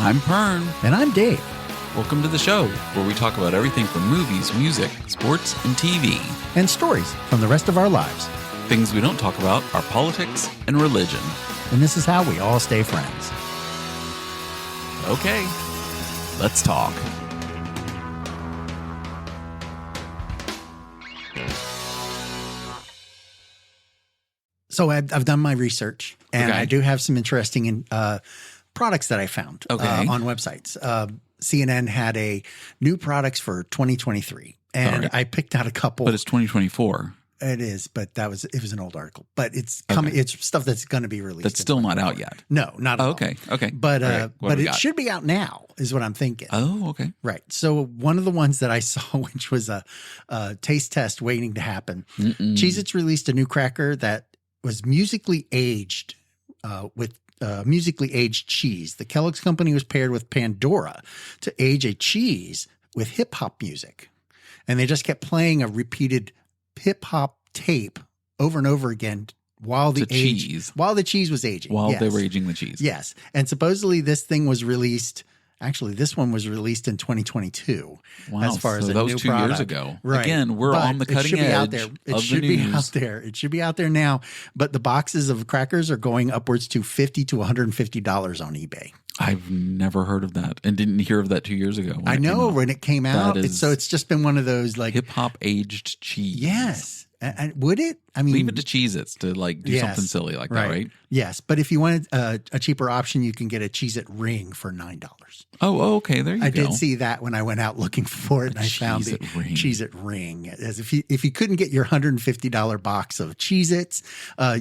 I'm Pern. And I'm Dave. Welcome to the show, where we talk about everything from movies, music, sports, and TV. And stories from the rest of our lives. Things we don't talk about are politics and religion. And this is how we all stay friends. Okay, let's talk. So I've done my research, and Okay. I do have some interesting products that I found on websites. CNN had a new products for 2023, and Right. I picked out a couple. But it's 2024. It is, but it was an old article. But it's coming. Okay. It's stuff that's going to be released. That's still not out yet. No, not at all. Okay. But All right, what but do we it got? should be out now, is what I'm thinking. Oh, okay. Right. So one of the ones that I saw, which was a taste test waiting to happen, Cheez-Its released a new cracker that was musically aged with musically aged cheese. The Kellogg's company was paired with Pandora to age a cheese with hip hop music. And they just kept playing a repeated hip hop tape over and over again while the cheese was aging. While they were aging the cheese. Yes. And supposedly this thing was released. Actually, this one was released in 2022. Wow. As far as so a that new was 2 product. years ago. Right. Again, we're But on the cutting edge out there. It of should the be news. out there. It should be out there now. But the boxes of crackers are going upwards to $50 to $150 on eBay. I've never heard of that and didn't hear of that 2 years ago. I know when it came out. is So it's just been one of those like hip hop aged cheese. Yes. And would it? I mean, Leave it to Cheez-Its to like do something silly like that, right? Yes. But if you wanted a cheaper option, you can get a Cheez-It ring for $9. Oh, okay. There you go. I did see that when I went out looking for it, and I found the Cheez-It ring. Cheez-It ring. As if you couldn't get your $150 box of Cheez-Its,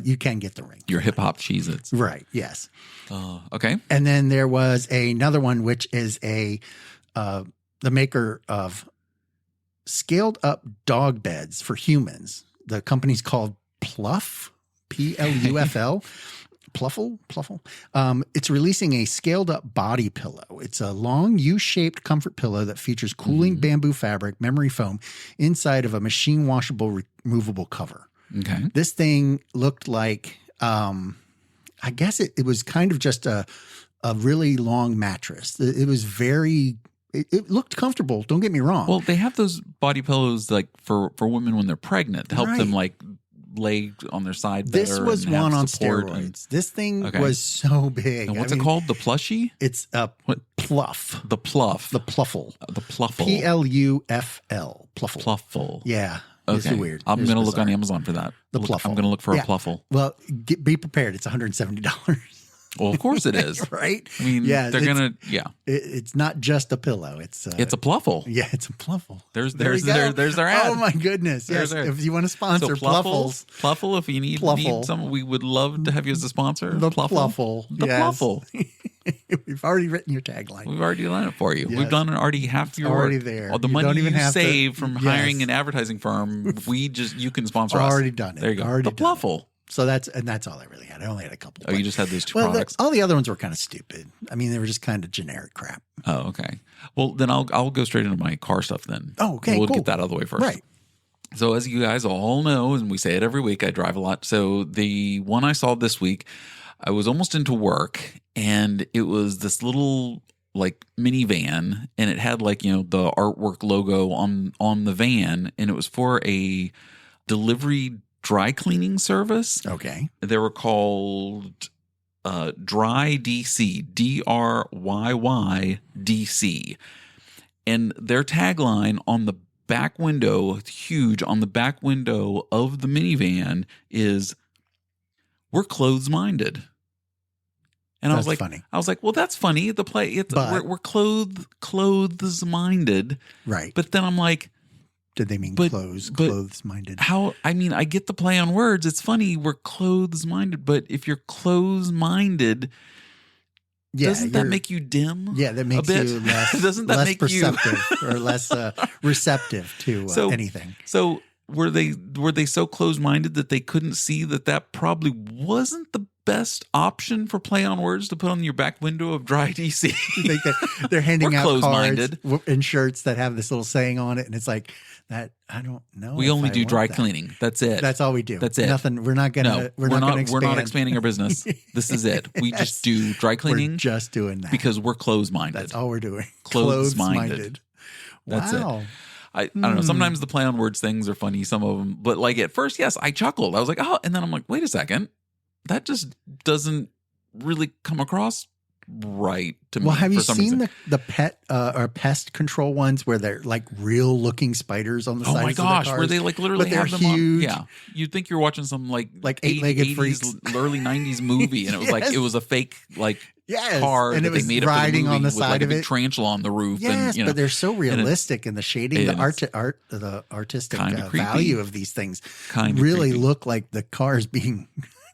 you can get the ring. Your hip hop Cheez-Its. Right. Yes. Okay. And then there was another one, which is the maker of scaled up dog beds for humans. The company's called Pluff, Pluffl. Pluffle. It's releasing a scaled up body pillow. It's a long U-shaped comfort pillow that features cooling bamboo fabric, memory foam inside of a machine washable removable cover. Okay. This thing looked like, I guess it was kind of just a really long mattress. It was it looked comfortable. Don't get me wrong. Well, they have those body pillows like for women when they're pregnant to help them like lay on their side better. This was and have one on support steroids. This thing was so big. And what's it called? The plushie? It's a Pluff. The Pluff. The Pluffle. The Pluffle. Pluffle. Pluffle. Pluffle. Yeah. Okay. It's weird. I'm going to look on Amazon for that. The Pluffle. I'm going to look for a Pluffle. Well, be prepared. It's $170. Well, of course it is. Right? I mean, they're going to, It's not just a pillow. It's a Pluffle. Yeah, it's a Pluffle. There's their ad. Oh my goodness! Yes, if you want to sponsor Pluffles, Pluffle. If you need some, we would love to have you as a sponsor. The Pluffle. The yes. Pluffle. We've already written your tagline. We've already done it for you. Yes. We've done already half your already there. All the You money don't even you have to- save from hiring Yes. an advertising firm. You can sponsor us. Already done it. There you go. Already the done it. Pluffle. So that's all I really had. I only had a couple. Oh, you just had those two well, products. all the other ones were kind of stupid. I mean, they were just kind of generic crap. Oh, okay. Well, then I'll go straight into my car stuff then. Oh, okay. We'll cool. get that out of the way first. Right. So as you guys all know, and we say it every week, I drive a lot. So the one I saw this week, I was almost into work, and it was this little like minivan, and it had like, the artwork logo on the van, and it was for a delivery dry cleaning service. Okay. They were called Dry DC, DRYYDC. And their tagline on the back window, huge on the back window of the minivan, is "We're clothes minded." And That's I was like, funny. well, that's funny. We're clothes minded, Right. But then I'm like, did they mean clothes minded? How? I mean, I get the play on words. It's funny. We're clothes minded, but if you're clothes minded, doesn't that make you dim? Yeah, that makes you less. Doesn't that less make perceptive or less receptive to anything? So were they so close minded that they couldn't see that probably wasn't the best option for play on words to put on your back window of Dry DC. You think that they're handing We're out cards closed-minded. and shirts that have this little saying on it, and it's like that. I don't know. We if only I do want dry that. cleaning. That's it. That's all we do. That's it. Nothing. We're not gonna. No, we're not gonna expand. We're not expanding our business. This is it. We Yes. just do dry We're cleaning just doing that because we're closed-minded. That's all we're doing. Closed-minded. That's it. Wow. I don't know. Sometimes the play on words things are funny. Some of them, but like at first, yes, I chuckled. I was like, oh, and then I'm like, wait a second, that just doesn't really come across right to me. Well, have you for some seen reason. the pet or pest control ones where they're like real looking spiders on the Oh sides my of the gosh, cars? where they like literally But they're have them huge. on. Yeah, you'd think you're watching some like eight-legged 80s, freaks. early 90s movie, and it was like Yes. it was a fake like Yes, car and that it was they made up for the riding movie on the with side like a of big it. tarantula on the roof. Yes, and, you know, but they're so realistic, and the shading, It the artistic Kinda creepy. value of these things Kinda really creepy. look like the car is being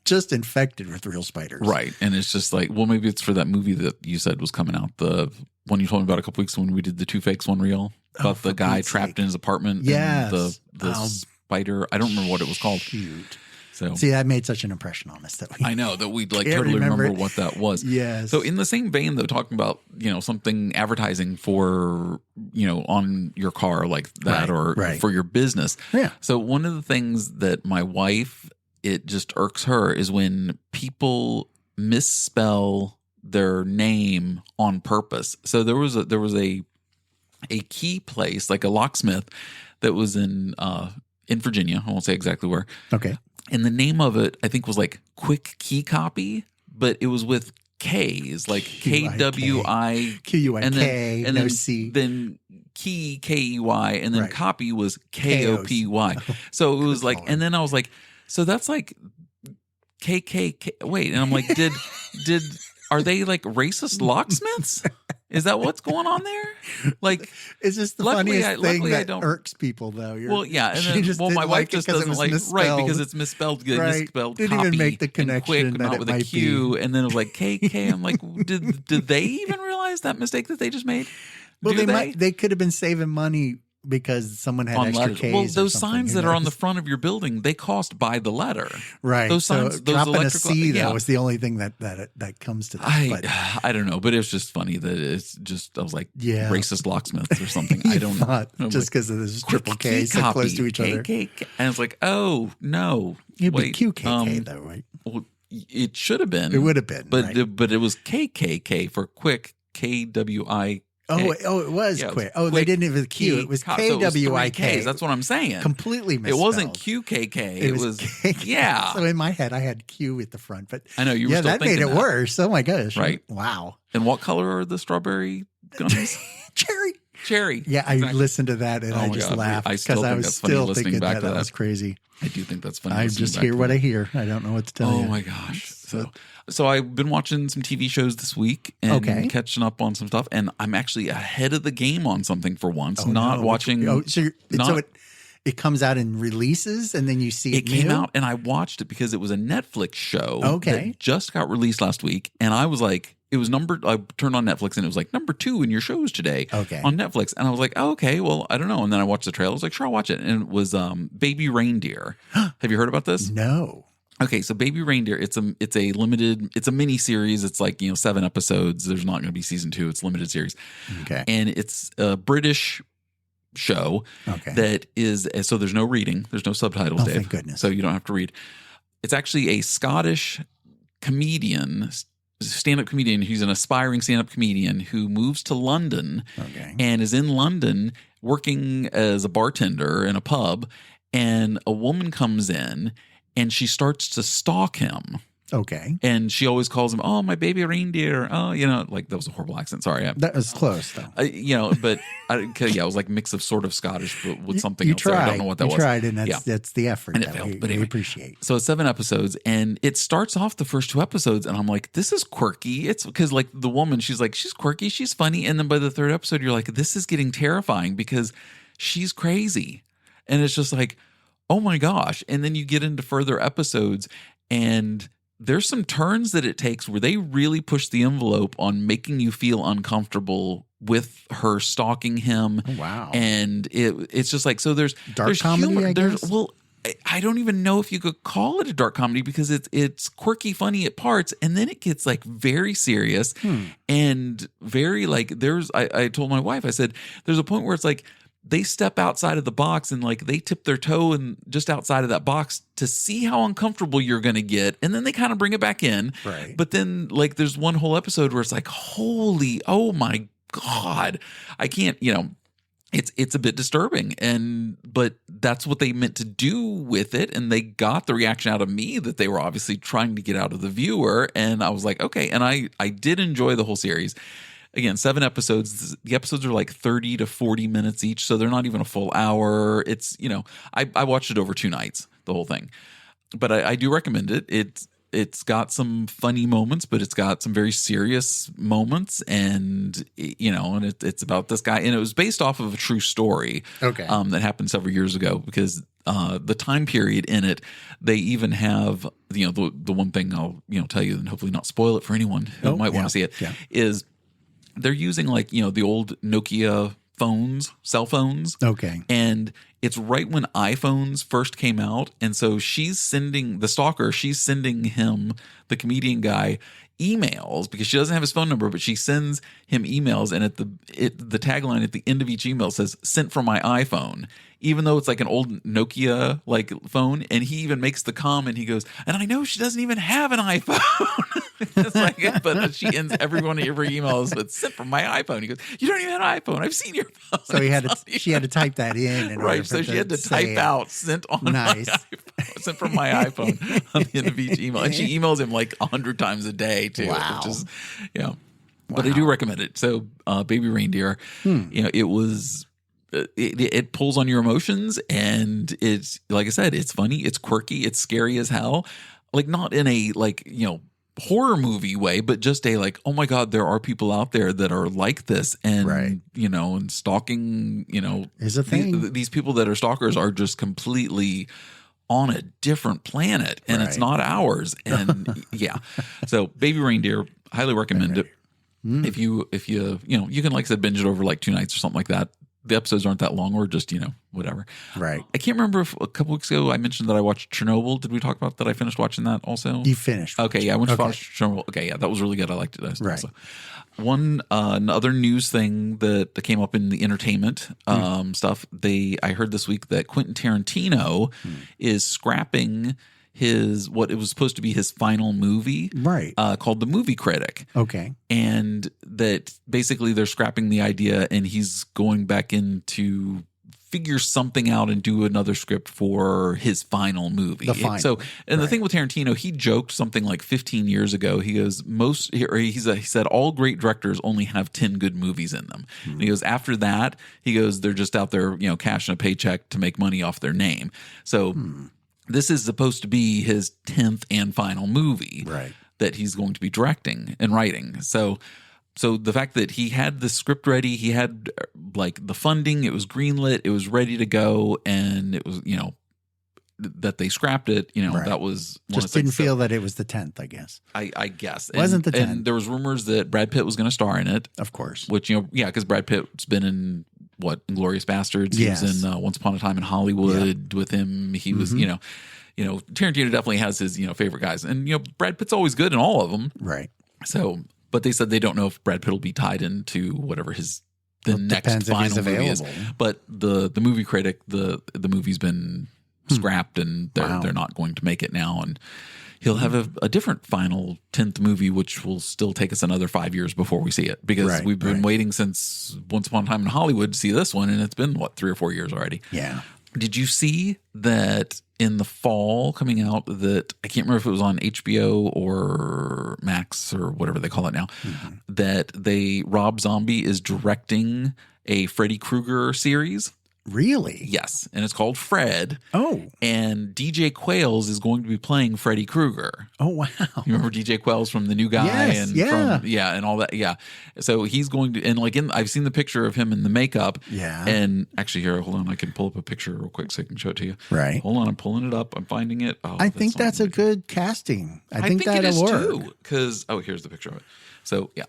just infected with real spiders. Right. And it's just like, well, maybe it's for that movie that you said was coming out. The one you told me about a couple weeks when we did the Two Fakes, One Real, about for the guy Pete's trapped sake. in his apartment. Yes. And the spider. I don't remember what it was called. Shoot. So See, that made such an impression on us that we. I know that we'd like Can't totally remember remember it. what that was. Yes. So in the same vein, though, talking about, something advertising for, on your car like that or right. for your business. Yeah. So one of the things that my wife, it just irks her is when people misspell their name on purpose. So there was a key place, like a locksmith that was in Virginia. I won't say exactly where. Okay. And the name of it, I think, was like Kwik Key Copy, but it was with K's, like KWI. QUIK, and no then, C. Then key, KEY, and then Right. copy was KOPY. So it was like, Lord. and then I was like, so that's like KKK. Wait, and I'm like, are they like racist locksmiths? Is that what's going on there? Like, It's just the luckily funniest I thing that don't- irks people, though. well, yeah, and She then, just well, my didn't wife like it just 'cause it doesn't was like misspelled. right because it's misspelled. They Right. misspelled Didn't even copy make the and connection Kwik, that not it with a might Q, and then it was like KK. I'm like, did they even realize that mistake that they just made? Well, Do they could have been saving money because someone had on extra letters? K's. Well, or those something, signs who that are on the knows? front of your building, they cost by the letter. Right. Those so signs, those dropping a electrical. C though yeah. was the only thing that comes to that. But I don't know, but it was just funny that it's just I was like Yeah. racist locksmiths or something. you I don't know. thought I'm just like, because this triple Kwik K key so copy, close to each other. KKK. And it's like, oh no, It'd be wait, QKK though, right? well, it should have been. It would have been, but right. but it was KKK for quick. KWI. Oh, it was Yeah, it was Kwik. Oh, they Kwik didn't even Q. It was so it was three KWIK. Ks. That's what I'm saying. Completely It misspelled. wasn't QKK. It was KK. yeah. So in my head, I had Q at the front, but I know you were yeah, still that made thinking it that. worse. Oh my gosh! Right. Wow. And what color are the strawberry gummies? Cherry. Cherry. Yeah, I Exactly. listened to that and Oh I my just God. laughed I still because I think was that's funny still listening thinking back to that that. was crazy. I do think that's funny. I listening just back hear to what that. I hear. I don't know what to tell you. Oh my gosh. So I've been watching some TV shows this week and Okay. catching up on some stuff, and I'm actually ahead of the game on something for once. Oh, not no. watching. So it comes out in releases and then you see It came new? out and I watched it because it was a Netflix show Okay. that just got released last week, and I was like, it was I turned on Netflix and it was like number 2 in your shows today Okay. on Netflix, and I was like, oh, okay, well, I don't know, and then I watched the trailer. I was like, sure, I'll watch it, and it was Baby Reindeer. Have you heard about this? No. Okay, so Baby Reindeer, it's a mini series. It's like 7 episodes. There's not going to be season 2. It's a limited series, Okay. and it's a British show Okay. that is so there's no reading, there's no subtitles, Oh, Dave. thank goodness. So you don't have to read. It's actually a Scottish comedian, stand-up comedian. He's an aspiring stand-up comedian who moves to London Okay. and is in London working as a bartender in a pub, and a woman comes in and she starts to stalk him. Okay. And she always calls him, "Oh, my baby reindeer." Oh, like that was a horrible accent. Sorry. That was close though. But it was like a mix of sort of Scottish, but with something you else. There. I don't know what that was. You tried, and Yeah. that's the effort And it that failed, we, but we anyway. appreciate. So it's 7 episodes, and it starts off the first 2 episodes, and I'm like, this is quirky. It's because like the woman, she's like, she's quirky, she's funny, and then by the 3rd episode, you're like, this is getting terrifying because she's crazy, and it's just like, oh my gosh. And then you get into further episodes, and there's some turns that it takes where they really push the envelope on making you feel uncomfortable with her stalking him. Oh, wow. And it's just like, so there's Dark there's comedy, humor, I there's guess? well, I don't even know if you could call it a dark comedy because it's quirky, funny at parts, and then it gets like very serious and very like I told my wife, I said, there's a point where it's like they step outside of the box and like they tip their toe and just outside of that box to see how uncomfortable you're going to get, and then they kind of bring it back in. Right. But then like there's one whole episode where it's like, oh my God, I can't, it's a bit disturbing, but that's what they meant to do with it, and they got the reaction out of me that they were obviously trying to get out of the viewer, and I was like, okay, and I did enjoy the whole series. Again, 7 episodes. The episodes are like 30 to 40 minutes each, so they're not even a full hour. It's I watched it over 2 nights, the whole thing, but I do recommend it. It's got some funny moments, but it's got some very serious moments, and and it's about this guy, and it was based off of a true story. Okay. That happened several years ago, because the time period in it, they even have the one thing I'll tell you, and hopefully not spoil it for anyone who might want to see it, is they're using like the old Nokia cell phones. Okay. And it's right when iPhones first came out. And so she's sending him, the comedian guy, emails because she doesn't have his phone number, but she sends him emails. And at the tagline at the end of each email says, "Sent from my iPhone," even though it's like an old Nokia like phone. And he even makes the comment, he goes, "And I know she doesn't even have an iPhone." It's like, but she ends every one of your emails with "Sent from my iPhone." He goes, "You don't even have an iPhone. I've seen your phone." So she had to type that in right. So she had to type out "sent on my iPhone," "sent from my iPhone" on the end of each email. And she emails him like 100 times a day too. Wow. Which is, but I do recommend it. So Baby Reindeer, it was, it pulls on your emotions, and it's, like I said, it's funny, it's quirky, it's scary as hell. Like not in a horror movie way, but just a like, oh my God, there are people out there that are like this, and and stalking, is a thing. These people that are stalkers are just completely on a different planet, and it's not ours. And so Baby Reindeer, highly recommend it. If you you can, like I said, binge it over like 2 nights or something like that. The episodes aren't that long, or just whatever. Right. I can't remember if a couple weeks ago I mentioned that I watched Chernobyl. Did we talk about that? I finished watching that also. You finished. Okay, yeah, I went to watch Chernobyl. Okay, yeah, that was really good. I liked it. Right. Also. One another news thing that came up in the entertainment stuff. I heard this week that Quentin Tarantino is scrapping what it was supposed to be his final movie, right? Called The Movie Critic. Okay. And that basically they're scrapping the idea, and he's going back in to figure something out and do another script for his final movie. The thing with Tarantino, he joked something like 15 years ago. He goes, he said all great directors only have 10 good movies in them. And he goes, after that, he goes, they're just out there, cashing a paycheck to make money off their name. So this is supposed to be his 10th and final movie that he's going to be directing and writing. So the fact that he had the script ready, he had like the funding, it was greenlit, it was ready to go, and it was, that they scrapped it, that was just didn't feel that it was the 10th, I guess. I guess. It wasn't the 10th. And there was rumors that Brad Pitt was going to star in it. Of course. Which, because Brad Pitt's been in Inglourious Bastards. Yes. He was in Once Upon a Time in Hollywood with him. He was, Tarantino definitely has his, favorite guys. And, Brad Pitt's always good in all of them. Right. So, but they said they don't know if Brad Pitt will be tied into whatever the next final movie is. But the Movie Critic, the movie's been scrapped, and they're not going to make it now. And he'll have a different final 10th movie, which will still take us another 5 years before we see it, because we've been waiting since Once Upon a Time in Hollywood to see this one, and it's been 3 or 4 years already. Yeah. Did you see that in the fall coming out, that I can't remember if it was on HBO or Max or whatever they call it now, that Rob Zombie is directing a Freddy Krueger series? Really? Yes. And it's called Fred. Oh. And DJ Quayles is going to be playing Freddy Krueger. Oh, wow. You remember DJ Quayles from The New Guy? Yes, and all that. Yeah. So he's going to, and I've seen the picture of him in the makeup. Yeah. And actually, here, hold on. I can pull up a picture real quick so I can show it to you. Right. Hold on. I'm pulling it up. I'm finding it. Oh, I think that's a good casting. I think that'll work. Too. Because, here's the picture of it. So, yeah.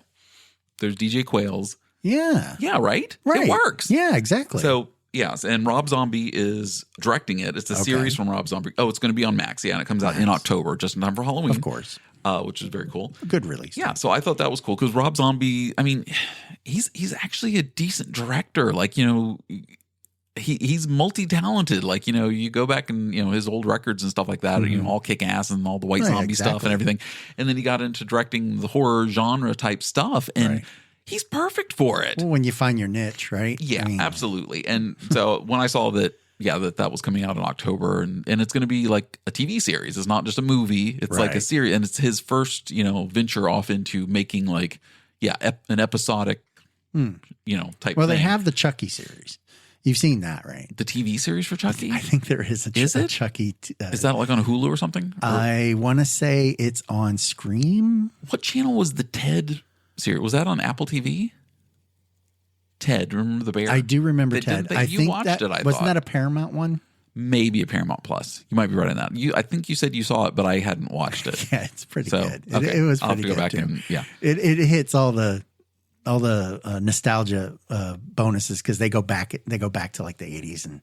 There's DJ Quayles. Yeah. Yeah, right? Right. It works. Yeah, exactly. So, Yes, and Rob Zombie is directing it. It's a series from Rob Zombie. Oh, it's going to be on Max, and it comes out in October, just in time for Halloween. Of course. Which is very cool. Good release. Yeah, so I thought that was cool because Rob Zombie, I mean, he's actually a decent director. Like, he's multi-talented. Like, you go back and, his old records and stuff like that, all Kick-Ass and all the White Zombie stuff and everything. And then he got into directing the horror genre type stuff. And he's perfect for it. Well, when you find your niche, right? Yeah, absolutely. And so when I saw that, that was coming out in October, and it's going to be like a TV series. It's not just a movie. It's like a series, and it's his first, venture off into making like, an episodic, type. Well, thing. they have the Chucky series. You've seen that, right? The TV series for Chucky? I think there is a Chucky. Is that like on Hulu or something? I want to say it's on Scream. What channel was the Ted series? Was that on Apple TV? Ted, remember the bear? I do remember Ted. I you think watched it. Wasn't that a Paramount one? Maybe a Paramount Plus. You might be right on that. I think you said you saw it, but I hadn't watched it. Yeah, it's pretty good. Okay. It was I'll have pretty to go good back too. and It hits all the nostalgia bonuses because they go back to like the 80s, and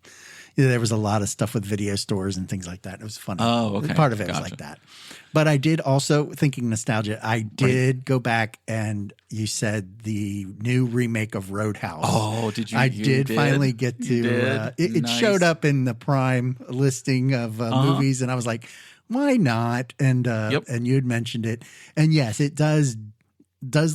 there was a lot of stuff with video stores and things like that. It was funny. Oh, okay. Part of it was like that. But I did also, thinking nostalgia, I did go back, and you said the new remake of Roadhouse. Oh, did you? I did finally get to. It showed up in the Prime listing of movies, and I was like, why not? And and you had mentioned it, and yes, it does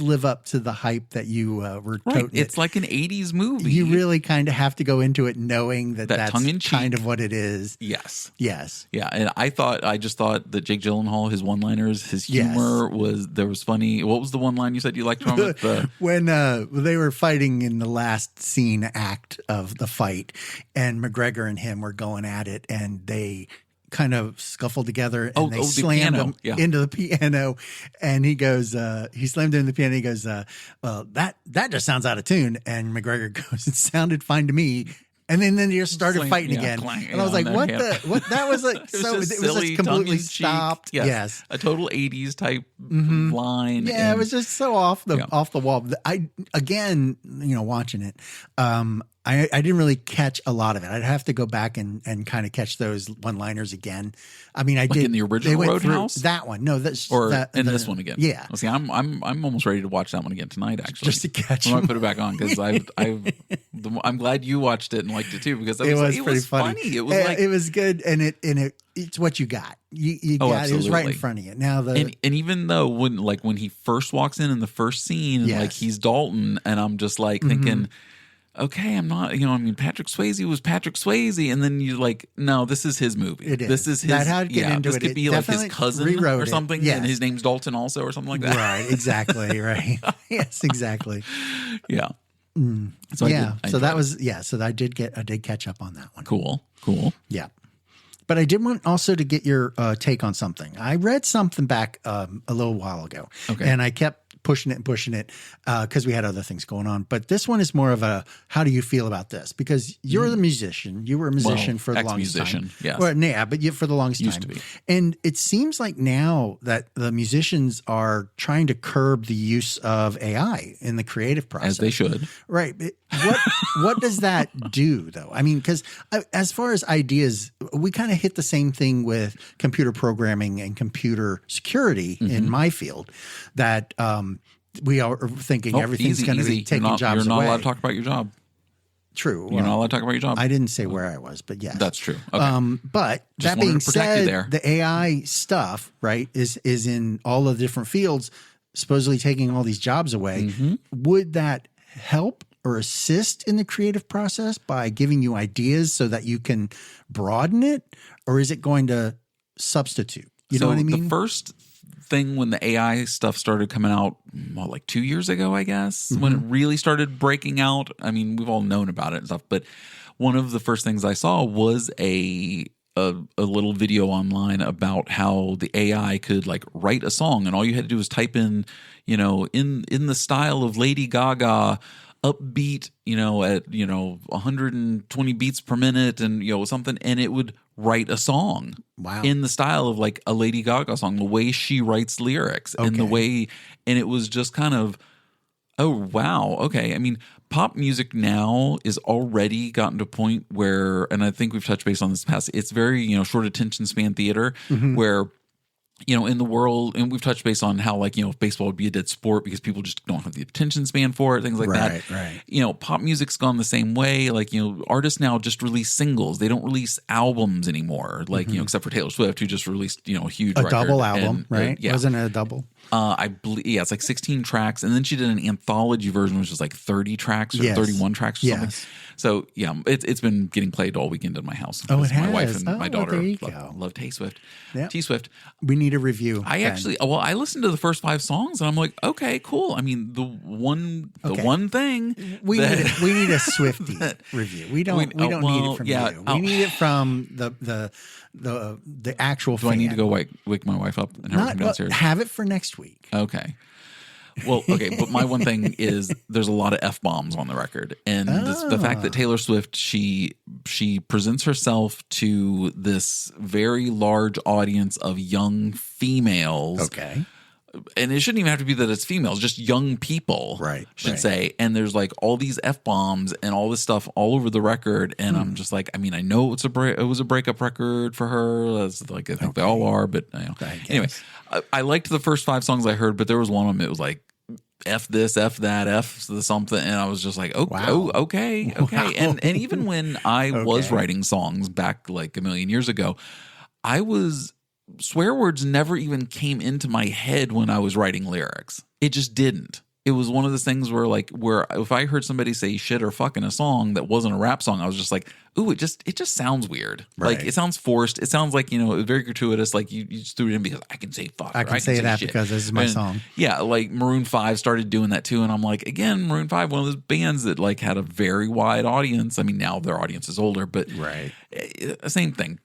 live up to the hype that you were toting. It's like an 80s movie. You really kind of have to go into it knowing that's tongue-in-cheek. kind of what it is. Yes. Yeah. And I just thought that Jake Gyllenhaal, his one-liners, his humor was funny. What was the one line you said you liked from it? When they were fighting in the last act of the fight, and McGregor and him were going at it, and they kind of scuffled together, and they slammed him into the piano, and he goes, he slammed into the piano. He goes, well, that just sounds out of tune. And McGregor goes, it sounded fine to me. And then they just started fighting again. And I was like, what that was like, it was just completely stopped. Yes. A total 80s type line. Yeah. It was just so off the wall. Again, watching it, I didn't really catch a lot of it. I'd have to go back and kind of catch those one-liners again. I mean, I did in the original Roadhouse. That one, no, this one again. Yeah. See, I'm almost ready to watch that one again tonight. Actually, just to catch. I might put it back on because I'm glad you watched it and liked it too because it was funny. It was good, and it's what you got. You got absolutely. It was right in front of you. Now and even though when he first walks in the first scene, and like he's Dalton, and I'm just like thinking. Okay, I'm not, Patrick Swayze was Patrick Swayze. And then you're like, no, this is his movie. It is. This is his. This could be like his cousin or something. Yes. And his name's Dalton also or something like that. Right, exactly. Right. Yes, exactly. Yeah. So I did catch up on that one. Cool. Yeah. But I did want also to get your take on something. I read something back a little while ago. Okay. And I kept pushing it because we had other things going on. But this one is more of a, how do you feel about this? Because you're the musician. You were a musician for the longest time. Yes. Well, but for the longest Used time. To be. And it seems like now that the musicians are trying to curb the use of AI in the creative process. As they should. Right. What does that do, though? I mean, because as far as ideas, we kind of hit the same thing with computer programming and computer security in my field, that we are thinking everything's going to be taking jobs away. You're not allowed to talk about your job. True. You're not allowed to talk about your job. I didn't say where I was, but yes. That's true. Okay. But that being said, the AI stuff, right, is in all the different fields, supposedly taking all these jobs away. Would that help or assist in the creative process by giving you ideas so that you can broaden it? Or is it going to substitute? You know what I mean? The first thing when the AI stuff started coming out, like 2 years ago, I guess, when it really started breaking out. I mean, we've all known about it and stuff, but one of the first things I saw was a little video online about how the AI could like write a song, and all you had to do was type in, in the style of Lady Gaga, upbeat, at 120 beats per minute, and something, and it would write a song. Wow. In the style of like a Lady Gaga song, the way she writes lyrics and the way, and it was just kind of, Oh, wow. Okay. I mean, pop music now is already gotten to a point where, and I think we've touched base on this past, it's very, short attention span theater where, in the world, and we've touched base on how, like, baseball would be a dead sport because people just don't have the attention span for it, things like that. Right. Pop music's gone the same way. Like, artists now just release singles. They don't release albums anymore. Like, except for Taylor Swift, who just released, a huge record. double album, And, right? Yeah. Wasn't it a double? I believe, it's like 16 tracks. And then she did an anthology version, which was like 30 tracks or 31 tracks or something. So, yeah, it's been getting played all weekend in my house. Oh, it has? My wife and my daughter there you love T-Swift. Yep. T-Swift. We need a review. I listened to the first 5 songs and I'm like, okay, cool. I mean, the one thing we need a Swiftie review. We don't need it from you. We need it from the actual fan. Do I need to go wake my wife up and have her come downstairs? Have it for next week. Okay. Well, okay, but my one thing is there's a lot of F-bombs on the record. And the fact that Taylor Swift, she presents herself to this very large audience of young females. Okay. And it shouldn't even have to be that it's females, just young people, should say. And there's like all these F-bombs and all this stuff all over the record. And I'm just like, I mean, I know it was a breakup record for her. That's like, I think they all are. But anyway, I liked the first 5 songs I heard, but there was one of them. It was like, F this, F that, F something. And I was just like, okay. Wow. And even when I was writing songs back like a million years ago, swear words never even came into my head when I was writing lyrics. It just didn't. It was one of those things where if I heard somebody say shit or fuck in a song that wasn't a rap song, I was just like, ooh, it just sounds weird. Right. Like it sounds forced. It sounds like, very gratuitous. Like you just threw it in because I can say fuck. I can say that shit. because this is my song. Yeah. Like Maroon 5 started doing that too. And I'm like, again, Maroon 5, one of those bands that like had a very wide audience. I mean, now their audience is older, but same thing.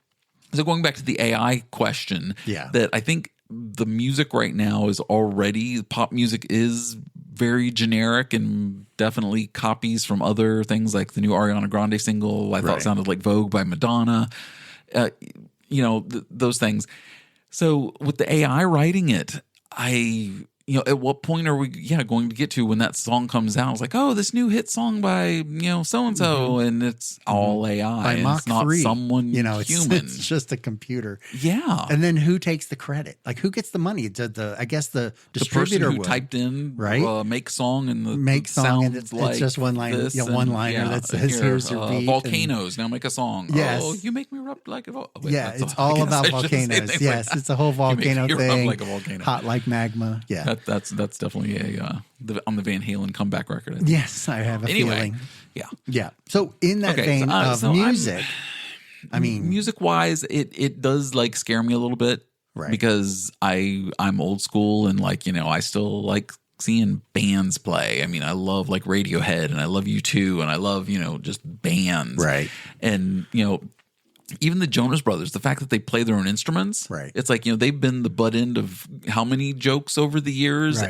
So going back to the AI question, that I think the music right now is already, pop music is very generic and definitely copies from other things like the new Ariana Grande single I thought sounded like Vogue by Madonna, those things. So with the AI writing it, at what point are we going to get to when that song comes out? It's like, oh, this new hit song by so-and-so, and it's all AI. By Mach it's not 3. someone human. It's just a computer. Yeah. And then who takes the credit? Like who gets the money? I guess the distributor person who typed in make song and the make song and it's like just one line, one liner that says here's your beat. Volcanoes, now make a song. Yes. Oh, you make me rub like a volcano. It's all about volcanoes. Yes, it's a whole volcano thing. Like a volcano. Hot like magma. Yeah. That's definitely on the Van Halen comeback record. I think. Yes, I have a feeling. Yeah. So in that vein of music, I mean, music wise, it does like scare me a little bit, because I'm old school and like I still like seeing bands play. I mean, I love like Radiohead and I love U2 and I love just bands, and even the Jonas Brothers, the fact that they play their own instruments, it's like, they've been the butt end of how many jokes over the years,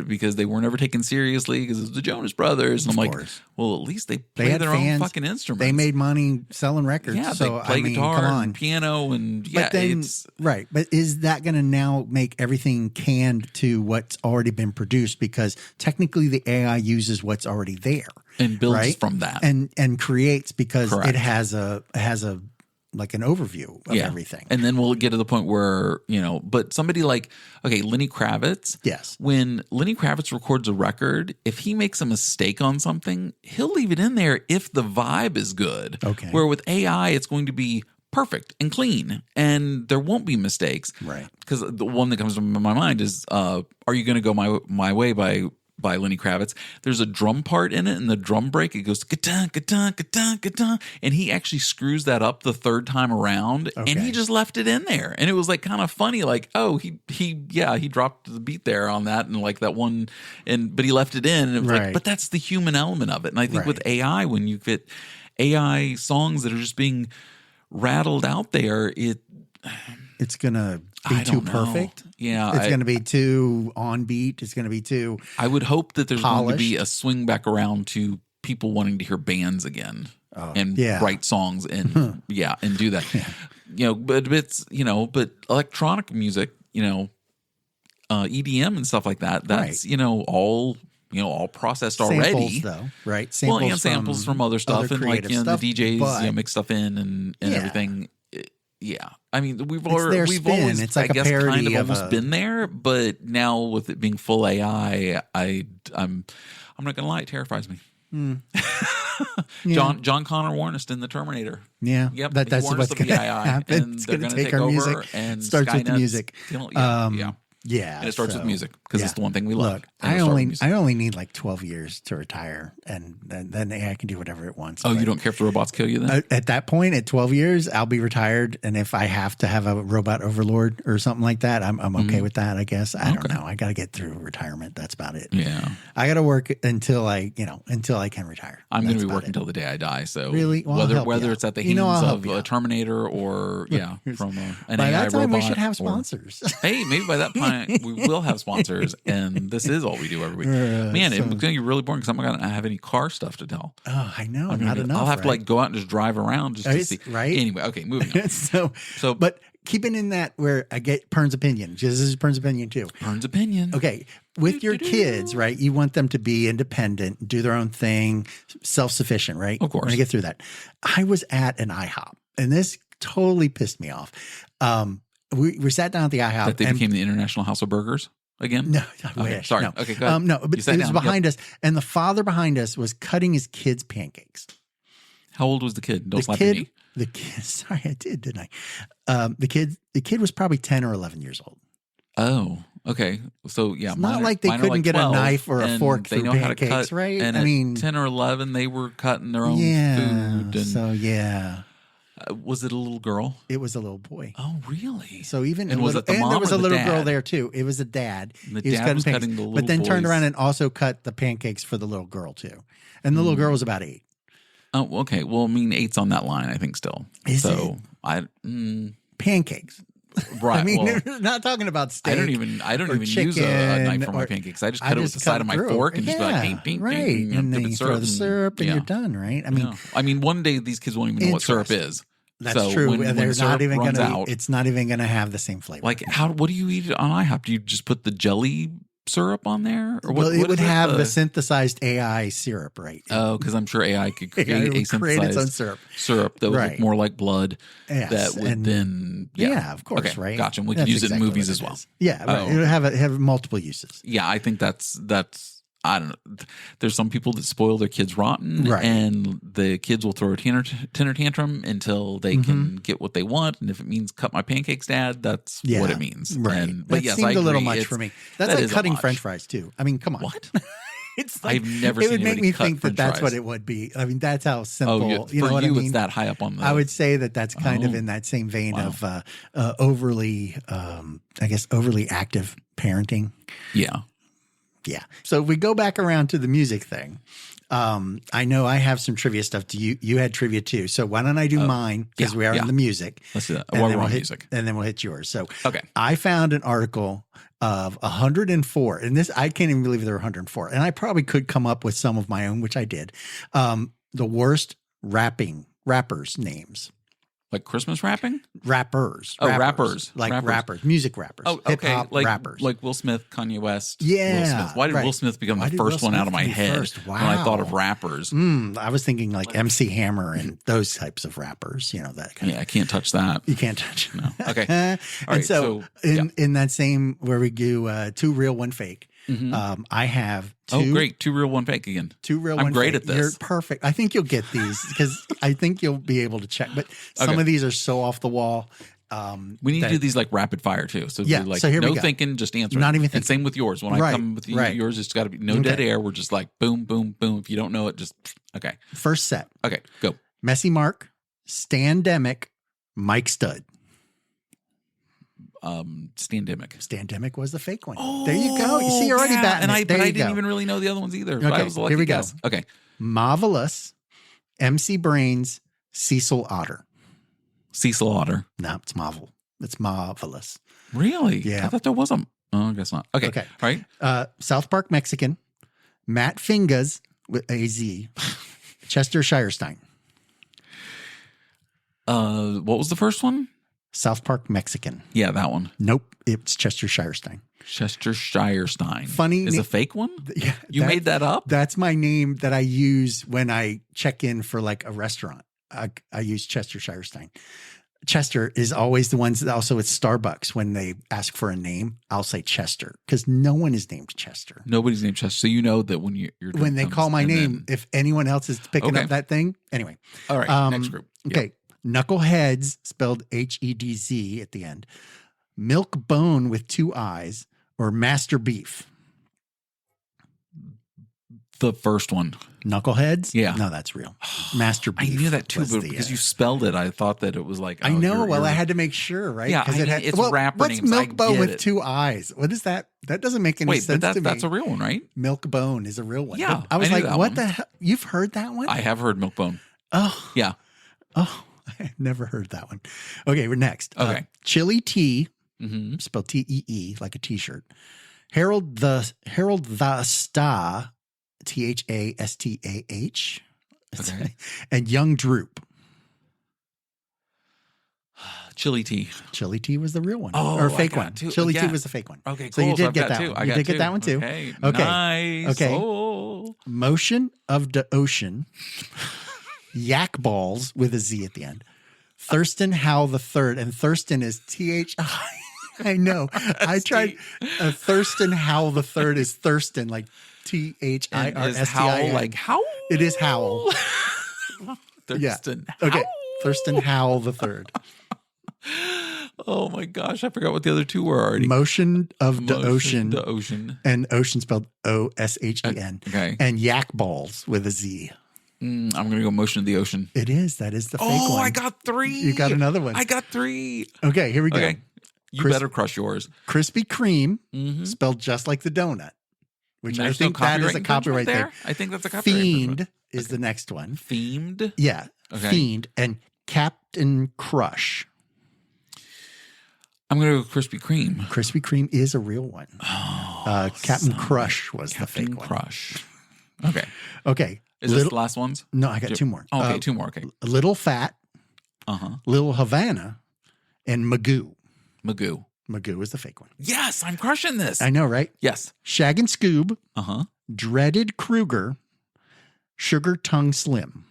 because they weren't ever taken seriously because it's the Jonas Brothers. And I'm like, well, at least they play their own fucking instruments. They made money selling records. Yeah, so, they play guitar and piano and But is that going to now make everything canned to what's already been produced? Because technically the AI uses what's already there and builds from that and creates because it has a like an overview of everything. And then we'll get to the point where, but somebody like, Lenny Kravitz. Yes. When Lenny Kravitz records a record, if he makes a mistake on something, he'll leave it in there if the vibe is good. Okay. Where with AI, it's going to be perfect and clean and there won't be mistakes. Right. Because the one that comes to my mind is, Are You Gonna Go My Way by Lenny Kravitz. There's a drum part in it, and the drum break, it goes ka-dun, ka-dun, ka-dun, ka-dun, and he actually screws that up the third time around, and he just left it in there, and it was like kind of funny, like, oh, he dropped the beat there on that, and like that one, but he left it in, and it was like, but that's the human element of it, and I think with AI, when you get AI songs that are just being rattled out there, it's gonna be too perfect. Yeah, it's going to be too on beat. It's going to be too. I would hope that there's polished. going to be a swing back around to people wanting to hear bands again and write songs and and do that. But it's but electronic music, EDM and stuff like that. That's all all processed samples, already. though, right? Samples from other stuff, and like creative stuff, the DJs but mix stuff in and Yeah. everything. Yeah, I mean we've their always spin. It's like I a guess kind parody of of almost been there, but now with it being full AI, I'm not gonna lie, it terrifies me. Yeah. John Connor warned us in the Terminator. Yeah, Yep, that's he warned what's us of going to the AI, happen. and It's they're going to gonna take our over, music. and Starts with the Skynet's music. yeah. Yeah. And it starts with music because it's the one thing we love. Look, And I it'll start with music. only need like 12 years to retire, and then AI can do whatever it wants. Oh, But you don't care if the robots kill you then? at that point, at 12 years, I'll be retired, and if I have to have a robot overlord or something like that, I'm okay with that. I guess I don't know. I got to get through retirement. That's about it. Yeah. I got to work until I can retire. I'm going to be working until the day I die. So Really? Well, I'll help whether you it's at the out. hands I'll help of you a out. Terminator or from an By AI that time, robot, we should have or- sponsors. hey, maybe by that point we will have sponsors, and this is all we do every week. Man, it's going to be really boring because I'm not going to have any car stuff to tell. Oh, I know. Not enough. I'll have to like go out and just drive around just to see. Right? Anyway, okay, moving on. so, but keeping in that where I get Pern's opinion, because this is Pern's opinion too. Pern's opinion. Okay. With your kids, right? You want them to be independent, do their own thing, self-sufficient, right? Of course. We're going to get through that. I was at an IHOP, and this totally pissed me off. We sat down at the IHOP. That they became the International House of Burgers again? No, I Okay, wish. sorry. No. Okay, go ahead. No, but You sat it was down. behind us, and the father behind us was cutting his kids' pancakes. How old was the kid? Don't slap your knee. The kid, sorry, I did, didn't I? The kid was probably 10 or 11 years old. Oh, okay. So yeah, It's not like they couldn't get a 12, knife or a and fork they through know how to pancakes, cut, right? And I mean, at 10 or 11, they were cutting their own yeah. food. And So yeah, was it a little girl? it was a little boy. Oh, really? So even And was it the and mom there was or a the little dad? girl there too. It was a dad. And the He was dad cutting was pancakes, cutting the but little then turned boys. around and also cut the pancakes for the little girl too. And the little girl was about 8. Oh, okay. Well, I mean, 8's on that line, I think, still. Is so Pancakes. right. I mean, well, we're not talking about steak. I don't even or use a knife for my chicken, or- pancakes. I just I cut it with just the side cut of my through. fork and just be like, Yeah, ding, ding, right. ding, And dip then in you throw the syrup and yeah. you're done, right? I mean, Yeah. I mean, one day these kids won't even know what syrup is. that's So true. when They're syrup not even runs going to. out- It's not even going to have the same flavor. Like, what do you eat on IHOP? Do you just put the jelly syrup on there? Or well, what it would is have the synthesized AI syrup, right? Oh, because I'm sure AI could AI create would a create its own synthesized syrup. that would Right. look more like blood. Yes, That would and- then Yeah, of course, okay, right? Gotcha. And we can That's use it in exactly movies what as it well. is. Yeah, right. Oh. It'll have multiple uses. Yeah, I think that's I don't know. There's some people that spoil their kids rotten, Right. and the kids will throw a tenor tantrum until they can get what they want. And if it means cut my pancakes, Dad, that's what it means. Right. And, but that yes, seemed I a little agree. much It's- for me. That's that like is a cutting much. French fries too. I mean, come on. What? It's like, I've never it seen would make anybody me cut think that French that's what fries. it would be. I mean, that's how simple. Oh, you know for what you, I mean? it's that high up on the. I would say that that's kind of Oh. in that same vein Wow. of overly, I guess, overly active parenting. Yeah. Yeah. So if we go back around to the music thing, I know I have some trivia stuff. You had trivia too. So why don't I do mine because we are in the music. Let's do that. And While then we're we'll on hit, music. and then we'll hit yours. So Okay. I found an article of 104, and this I can't even believe there were 104. And I probably could come up with some of my own, which I did. The worst rappers names. Like Christmas rapping? Rappers. Oh, rappers. Like Rappers. rappers. Music rappers. Oh, okay. Hip-hop Like rappers. Like Will Smith, Kanye West. Yeah, Will Smith. Why did right. Will Smith become Why the did first Will one out Smith of my be head first? when I thought of Wow. rappers? I was thinking like MC Hammer and those types of rappers, you know, that kind Yeah, I can't touch that. of, you can't touch. No. Okay. And right, so, so, in that same, where we do 2 real, 1 fake, I have 2. Oh, great. 2 real, 1 fake again. 2 real, I'm 1 great fake. at this. You're perfect. I think you'll get these because I think you'll be able to check. But some Okay. of these are so off the wall. We need that- to do these like rapid fire too. So Yeah, like so here we no go. thinking, just answer. Not even And thinking. same with yours. When I Right, come with right. yours, it's got to be no dead air. We're just like boom, boom, boom. If you don't know it, just okay. First set. Okay, go. Messy Mark, Stan Demick, Mike Stud. Stan Demick. Stan Demick was the fake one. There you go. You see, you're already yeah, batting and it. There I you didn't go. even really know the other ones either. But I Okay, was a lucky here we go. guess. Okay. Marvelous, MC Brains, Cecil Otter. Cecil Otter. No, it's Marvel. It's marvelous. Really? Yeah. I thought there wasn't. Oh, I guess not. Okay. Okay. All right. South Park Mexican, Matt Fingas with AZ, Chester Shirestein. What was the first one? South Park Mexican. Yeah, that one. Nope, it's Chestershire Stein. Chestershire Stein. Funny. Is a fake one? Yeah. You made that up? That's my name that I use when I check in for like a restaurant. I use Chestershire Stein. Chester is always the ones that also at Starbucks when they ask for a name, I'll say Chester because no one is named Chester. Nobody's named Chester. So you know that when your drink when they comes, call my and name, then- if anyone else is picking up that thing. Anyway. All right. Next group. Yep. Okay. Knuckleheads, spelled Hedz at the end. Milk Bone with 2 eyes, or Master Beef. The first one. Knuckleheads? Yeah. No, that's real. Master Beef. I knew that too, was but the, because you spelled it, I thought that it was like. I know. you're- Well, you're- I had to make sure, right? Yeah, 'Cause I mean, it's rapper what's names. I Milk Bone get with it. 2 eyes? What is that? That doesn't make any Wait, sense but to me. that's a real one, right? Milk Bone is a real one. Yeah, But I was I knew like, that what one. the hell? You've heard that one? I have heard Milkbone. Oh, Yeah. oh, I never heard that one. Okay, we're next. Okay. Chili Tea, Mm-hmm. spelled Tee, like a T-shirt. Harold the Star, Thastah. Okay. And Young Droop. Chili tea. Chili Tea was the real one. Oh, or I fake got one. two. Chili Tea Yeah. was the fake one. Okay, So you cool. did I've get got that two. one. I You got did get two. that one too. Okay. Okay. Nice. Okay. Oh. Motion of the Ocean. Yak Balls with a Z at the end. Thurston Howell the Third. And Thurston is Thi. I know. I tried. Thurston Howell the Third is Thurston, like And is Thirstin. Howl like Howl? It is Howell. Thurston. Okay. Howl. Thurston Howell the Third. Oh my gosh, I forgot what the other two were already. Motion of the Ocean. The ocean. And Ocean spelled Oshen. Okay. And Yak Balls with a Z. I'm going to go Motion of the Ocean. It is. That is the fake one. Oh, I got 3. You got another one. I got 3. Okay, here we go. Okay. You better crush yours. Krispy Kreme, Mm-hmm. spelled just like the donut, which I There's think no that is a infringement copyright thing. there? I think that's a copyright infringement. Fiend is the next one. Themed? Yeah. Okay. Fiend and Captain Crush. I'm going to go Krispy Kreme. Krispy Kreme is a real one. Oh, Captain Crush was Captain the fake one. Crush. Okay. Okay. Is this the last ones? No, I got 2 more. Oh, okay, 2 more. Okay. Little Fat, Uh-huh. Little Havana, and Magoo. Magoo. Magoo is the fake one. Yes, I'm crushing this. I know, right? Yes. Shag and Scoob, Uh-huh. Dreaded Kruger, Sugar Tongue Slim.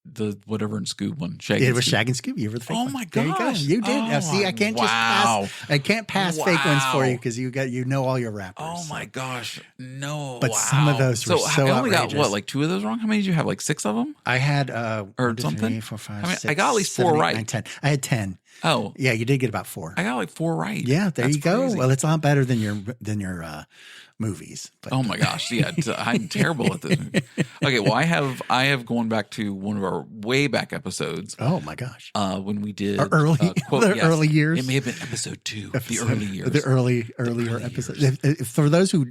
The whatever in Scoob one. Shag It and was Scoob. Shag and Scoob. You were the fake Oh one. my There you go. gosh. You did. Now, Oh, see, I can't just wow. pass. I can't pass fake ones for you Wow. because you know all your rappers. Oh my gosh. No. But some of those were so I only got outrageous. what, like 2 of those wrong? How many did you have? Like 6 of them? I had Or 1, 2, something? 3, 4, 5, I mean, 6, I got at least 7, 4 8, right. 9, 10. I had 10. Oh. Yeah, you did get about 4. I got like 4 right. Yeah, there That's you go. crazy. Well, it's a lot better than your movies. But Oh my gosh. Yeah. I'm terrible at this. Okay. Well, I have gone back to one of our way back episodes. oh my gosh. When we did Our early- the early years. It may have been episode 2, the early years. The earlier early episodes. years. For those who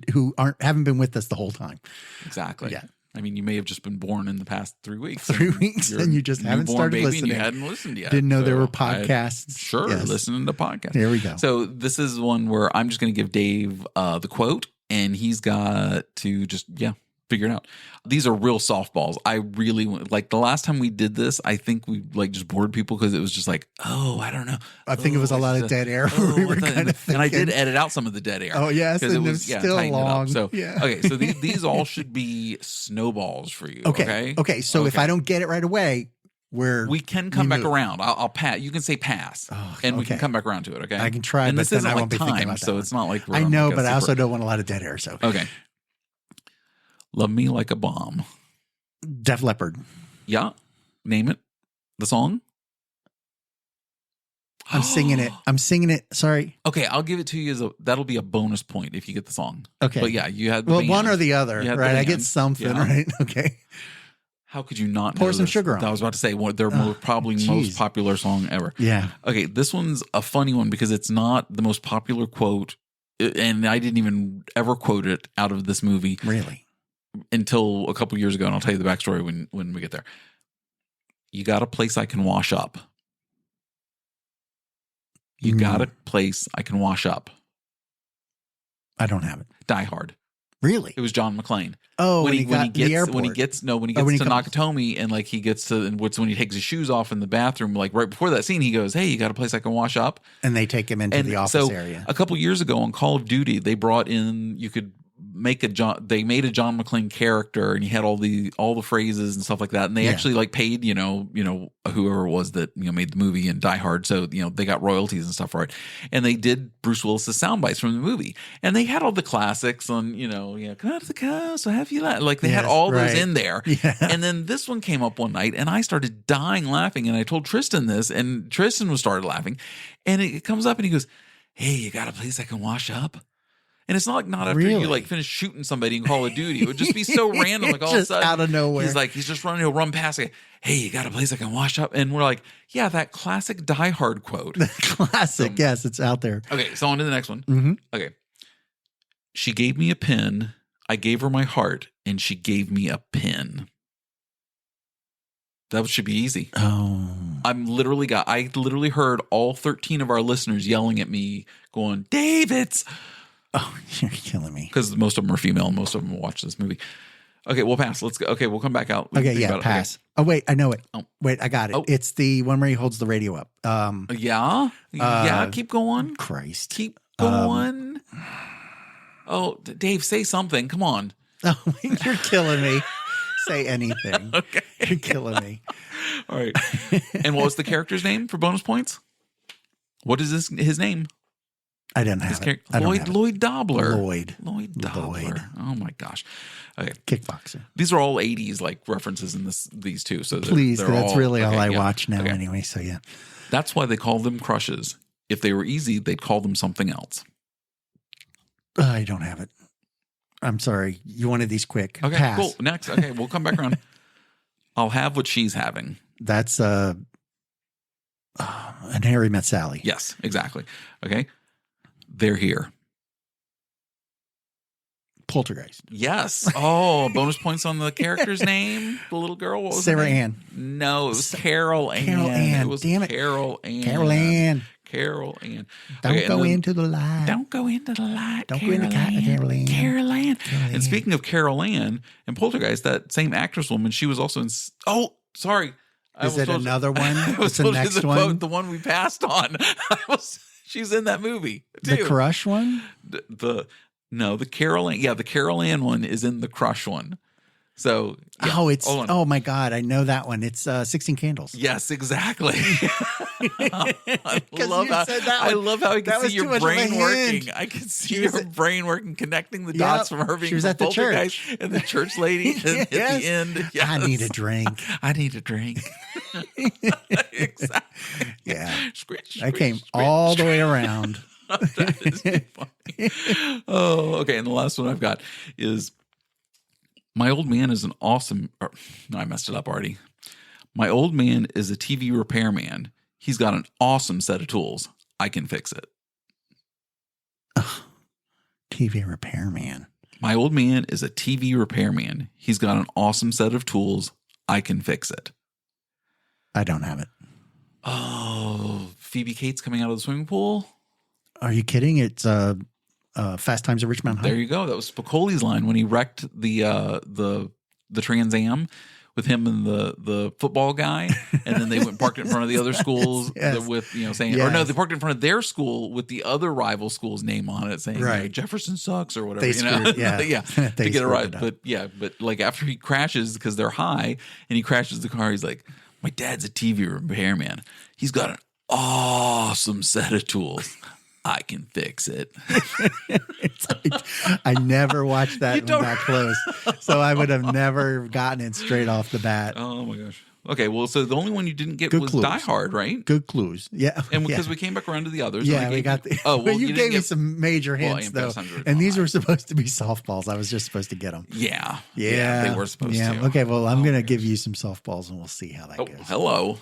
haven't been with us the whole time. Exactly. Yeah. I mean, you may have just been born in the past 3 weeks. 3 weeks, You're and you just a haven't newborn started baby and listening. you hadn't listened yet. Didn't know there were So podcasts. Sure, Yes. listening to podcasts. There we go. So this is one where I'm just going to give Dave the quote, and he's got to just figure it out. These are real softballs. I really like the last time we did this. I think we like just bored people because it was just like, oh, I don't know. I think it was a lot of dead air. where we were kind of and I did thinking. edit out some of the dead air. Oh yes, because and it was still tighten it up. long. So yeah. okay, so these all should be snowballs for you. Okay. Okay. So if I don't get it right away, We can come back move. around. I'll pass. You can say pass, Oh, and we can okay. come back around to it. Okay, I can try, And but this then isn't I like won't be thinking time, about that so one. it's not like we're I on, know, like, a but I also super- don't want a lot of dead air. So Okay, love me like a bomb. Def Leppard. Yeah, name it. The song. I'm singing it. I'm singing it. Sorry. Okay, I'll give it to you as that'll be a bonus point if you get the song. Okay. But yeah, you had the Well, one band. or the other, You had the right? I get band. something, Yeah. right? Okay. How could you not Pour know some this? sugar on I was about to say their probably geez. most popular song ever. Yeah. Okay, this one's a funny one because it's not the most popular quote, and I didn't even ever quote it out of this movie Really? until a couple years ago, and I'll tell you the backstory when we get there. You got a place I can wash up. You got a place I can wash up. I don't have it. Die Hard. Really? It was John McClane. Oh, when he got to the airport. when he gets to comes- Nakatomi and like he gets to and when he takes his shoes off in the bathroom, like right before that scene, he goes, "Hey, you got a place I can wash up?" And they take him into the office area. A couple years ago on Call of Duty, they brought in they made a John McClane character, and he had all the phrases and stuff like that, and they actually like paid whoever it was that made the movie and Die Hard, so they got royalties and stuff for it, and they did Bruce Willis's sound bites from the movie, and they had all the classics on come out to the coast, so have you like they had all those in there, and then this one came up one night, and I started dying laughing, and I told Tristan this, and Tristan started laughing, and it comes up, and he goes, "Hey, you got a place I can wash up?" And it's not after you like finish shooting somebody in Call of Duty. It would just be so random, like all of a sudden out of nowhere. He's just running, he'll run past it. "Hey, you got a place I can wash up?" And we're like, yeah, that classic Die Hard quote. Classic, yes, it's out there. Okay, so on to the next one. Mm-hmm. Okay. "She gave me a pin. I gave her my heart, and she gave me a pin." That should be easy. Oh. I literally heard all 13 of our listeners yelling at me, going, "David's." Oh, you're killing me. Because most of them are female and most of them will watch this movie. Okay, we'll pass. Let's go. Okay, we'll come back out. Okay, yeah, pass. Okay. Oh, wait, I know it. Oh. Wait, I got it. Oh. It's the one where he holds the radio up. Yeah, keep going. Christ. Keep going. Dave, say something. Come on. Oh, you're killing me. Say anything. Okay. You're killing me. All right. And what was the character's name for bonus points? What is his name? I didn't have it. Lloyd Dobler. Lloyd Dobler. Oh my gosh. Okay. Kickboxer. These are all 80s like references in these two. So please, they're that's all, really all I watch now anyway. So yeah. That's why they call them crushes. If they were easy, they'd call them something else. I don't have it. I'm sorry. You wanted these quick. Okay, pass. Cool. Next. Okay, we'll come back around. "I'll have what she's having." That's and Harry Met Sally. Yes, exactly. Okay. "They're here." Poltergeist. Yes. Oh, bonus points on the character's name. The little girl. What was Sarah her name? Ann. No, it was Carol Ann. Carol Ann. It was Damn it. Carol Ann. Carol Ann. Carol Ann. Don't go into the light. Don't go into the light. Don't go into Carol Ann. Carol Ann. And speaking of Carol Ann and Poltergeist, that same actress woman, she was also in. Oh, sorry. Is it another one? What's the next one? The one we passed on. She's in that movie too. The Crush one? The Carol Ann. Yeah, the Carol Ann one is in the Crush one. So oh my God, I know that one. It's 16 Candles. Yes, exactly. I love how I can see your brain working. I can see your brain working, connecting the dots from her being she was at the church and the church lady at the end. Yes. I need a drink. I need a drink. Exactly. Yeah. Screech, I came all the way around. That is funny. Oh, okay. And the last one I've got is, "My old man is an awesome." No, I messed it up already. "My old man is a TV repairman. He's got an awesome set of tools. I can fix it." TV repairman. "My old man is a TV repairman. He's got an awesome set of tools. I can fix it." I don't have it. Oh, Phoebe Cates coming out of the swimming pool. Are you kidding? It's Fast Times at Ridgemont High. There you go. That was Spicoli's line when he wrecked the Trans Am with him and the football guy, and then they went and parked it in front of the other schools with saying, or no, they parked it in front of their school with the other rival school's name on it, saying Jefferson sucks or whatever. They screwed, to get it right. But like after he crashes because they're high and he crashes the car, he's like, "My dad's a TV repairman. He's got an awesome set of tools. I can fix it." I never watched that one that close, so I would have never gotten it straight off the bat. Oh my gosh. Okay, well, so the only one you didn't get Good was clues. Die Hard, right? Good clues. Yeah. And because we came back around to the others. Yeah, we got the. Oh, well, you gave me some major hints, though. And these were supposed to be softballs. I was just supposed to get them. Yeah. Yeah. They were supposed to. Okay, well, I'm going to give you some softballs and we'll see how that goes. Hello.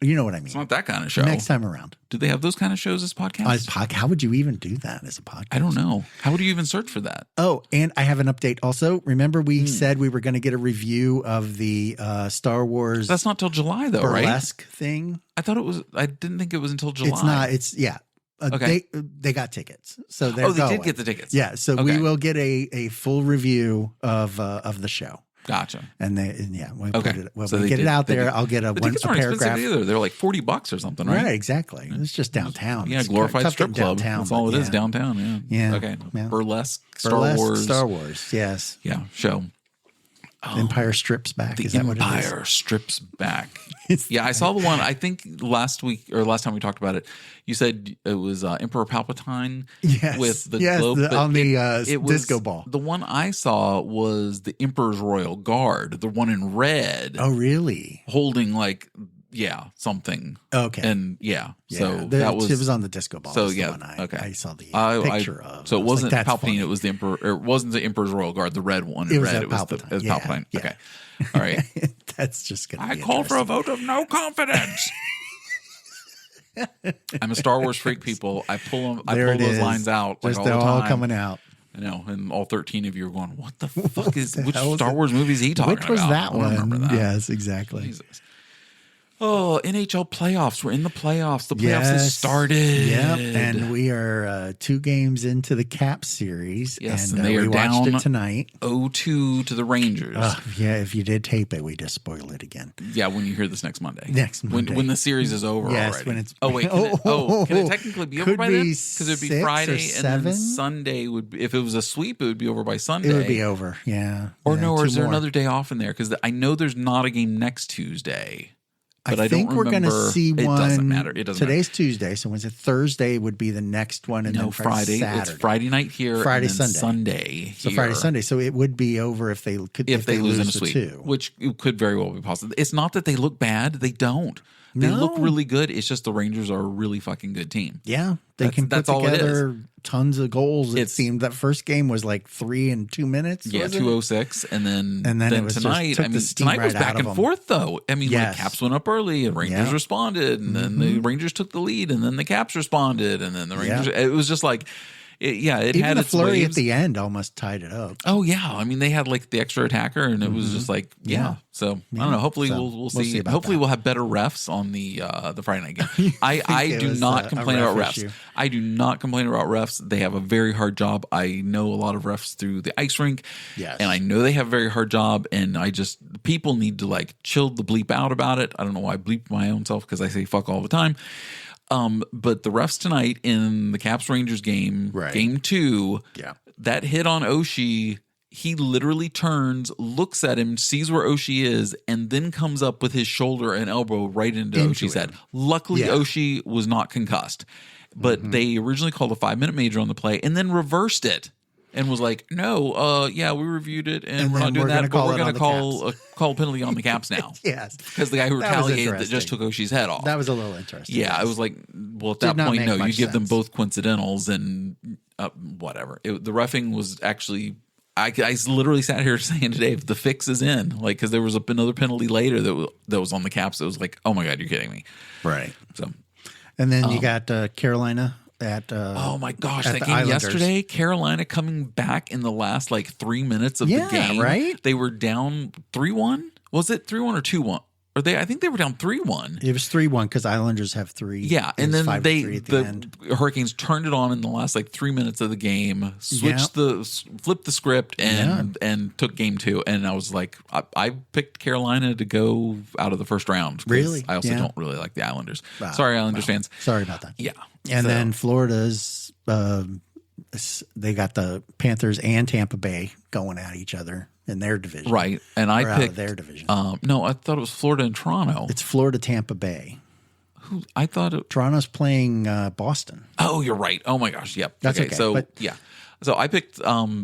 You know what I mean. It's not that kind of show. Next time around. Do they have those kind of shows as podcasts? How would you even do that as a podcast? I don't know. How would you even search for that? Oh, and I have an update also. Remember we said we were going to get a review of the Star Wars. That's not till July though, burlesque thing. I thought it was. I didn't think it was until July. It's not. It's They got tickets. So they did get the tickets. Yeah. So we will get a full review of the show. Gotcha. And we'll get it out there. I'll get a tickets paragraph. Expensive either. They're like $40 or something, right? Right, exactly. It's just downtown. Yeah, glorified strip club. That's all it is downtown. Yeah. Okay. Yeah. Burlesque Star Wars. Yes. Yeah. Show. Empire Strips Back. Is that what it is? Empire Strips Back. I saw the one. I think last week or last time we talked about it, you said it was Emperor Palpatine with the globe on the disco ball. The one I saw was the Emperor's Royal Guard, the one in red. Oh, really? Holding something. Okay. And so that was it was on the disco ball. So the one I saw the picture of. So it wasn't Palpatine. It was the Emperor. Or it wasn't the Emperor's Royal Guard, the red one. It was Palpatine. It was Palpatine. Yeah. Okay. All right. That's just going to be I call for a vote of no confidence. I'm a Star Wars freak, people. I pull those lines out just all the time. All coming out. I know, and all 13 of you are going, "What the fuck is which Star Wars movie is he talking about?" Which was that one? Remember that. Yes, exactly. Jesus. Oh, NHL playoffs. We're in the playoffs. The playoffs have started. Yep. And we are 2 games into the Cap series. Yes, and they are we down watched it tonight. 0-2 to the Rangers. If you did tape it, we just spoil it again. Yeah, when you hear this next Monday. When the series is over already. When it's... Oh, wait. Can it technically be over by then? Because it would be Friday and then Sunday would be... If it was a sweep, it would be over by Sunday. It would be over, yeah. Or or is there another day off in there? Because I know there's not a game next Tuesday. But I think we're going to see one. It doesn't matter. Today's Tuesday, so when's it? Thursday would be the next one, and then Friday. Saturday. It's Friday night here. Friday, and then Sunday. Here. So Friday, Sunday. So it would be over if they lose in a sweep, which could very well be possible. It's not that they look bad; they don't. They look really good. It's just the Rangers are a really fucking good team. Yeah, they can put together tons of goals. It seemed that first game was like 3 in 2 minutes. Yeah, 206, and then it was tonight. Tonight was back and forth though. I mean, the Caps went up early, and Rangers responded, and then the Rangers took the lead, and then the Caps responded, and then the Rangers. It was just like. It Even had its flurry waves. At the end almost tied it up. Oh yeah, I mean they had like the extra attacker, and it was just like So I don't know. Hopefully we'll see. Hopefully we'll have better refs on the Friday night game. I do not complain about refs. I do not complain about refs. They have a very hard job. I know a lot of refs through the ice rink, and I know they have a very hard job. And people need to like chill the bleep out about it. I don't know why I bleep my own self because I say fuck all the time. But the refs tonight in the Caps Rangers game, game 2, that hit on Oshie, he literally turns, looks at him, sees where Oshie is, and then comes up with his shoulder and elbow right into Oshie's head. Luckily, Oshie was not concussed, but they originally called a 5-minute major on the play and then reversed it. And was like, no, we reviewed it, and we're not doing that, but we're going to call a penalty on the Caps now. Yes. Because the guy who retaliated that just took Oshie's head off. That was a little interesting. Yeah, I was like, well, at that point, no, you give them both coincidentals and whatever. The reffing was actually, I literally sat here saying today, the fix is in. Like, because there was another penalty later that was on the Caps that was like, oh my God, you're kidding me. Right. So, and then you got Carolina. Oh my gosh, that game yesterday, Carolina coming back in the last like 3 minutes of the game. Right? They were down 3-1. Was it 3-1 or 2-1? Or I think they were down 3-1. It was 3-1 because Islanders have 3. Yeah, and then the Hurricanes turned it on in the last like 3 minutes of the game, flipped the script, and took game 2. And I was like, I picked Carolina to go out of the first round. Really? I also don't really like the Islanders. Sorry, Islanders fans. Sorry about that. Yeah. And then Florida's, they got the Panthers and Tampa Bay going at each other in their division. Right. And I picked their division. No, I thought it was Florida and Toronto. It's Florida, Tampa Bay. I thought Toronto's playing Boston. Oh, you're right. Oh my gosh. Yep. That's okay. So, So I picked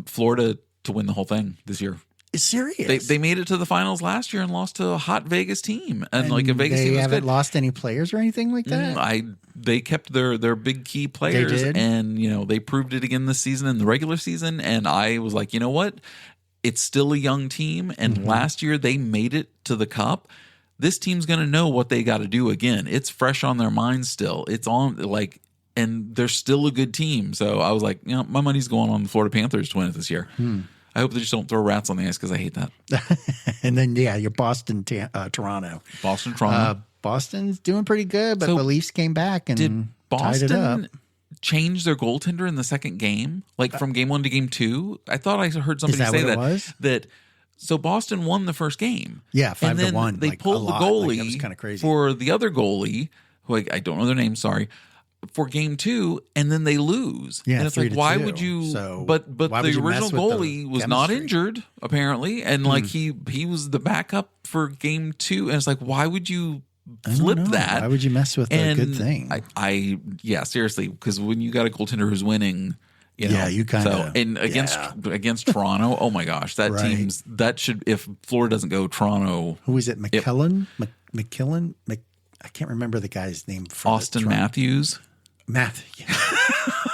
Florida to win the whole thing this year. It's serious. They made it to the finals last year and lost to a hot Vegas team. And like a Vegas team they haven't lost any players or anything like that? They kept their big key players. They did. And, they proved it again this season in the regular season. And I was like, you know what? It's still a young team. And last year they made it to the Cup. This team's going to know what they got to do again. It's fresh on their minds still. It's on and they're still a good team. So I was like, my money's going on the Florida Panthers to win it this year. I hope they just don't throw rats on the ice because I hate that. And then, your Boston, Toronto. Boston, Toronto. Boston's doing pretty good, but the Leafs came back and tied it up. change their goaltender in the second game, like from game 1 to game 2? I thought I heard somebody say that. So Boston won the first game. Yeah, 5-1. They pulled the goalie that was kind of crazy. for the other goalie, who I don't know their name, sorry, for game 2, and then they lose. Yeah, and it's like, why would you? So but the original goalie was not injured apparently, and like he was the backup for game 2, and it's like, why would you flip that? Why would you mess with a good thing? Yeah, seriously, because when you got a goaltender who's winning. You kind of against Toronto. Oh my gosh, that should, if Florida doesn't go, Toronto. Who is it? McKillen? McKillen? I can't remember the guy's name. Austin Matthews.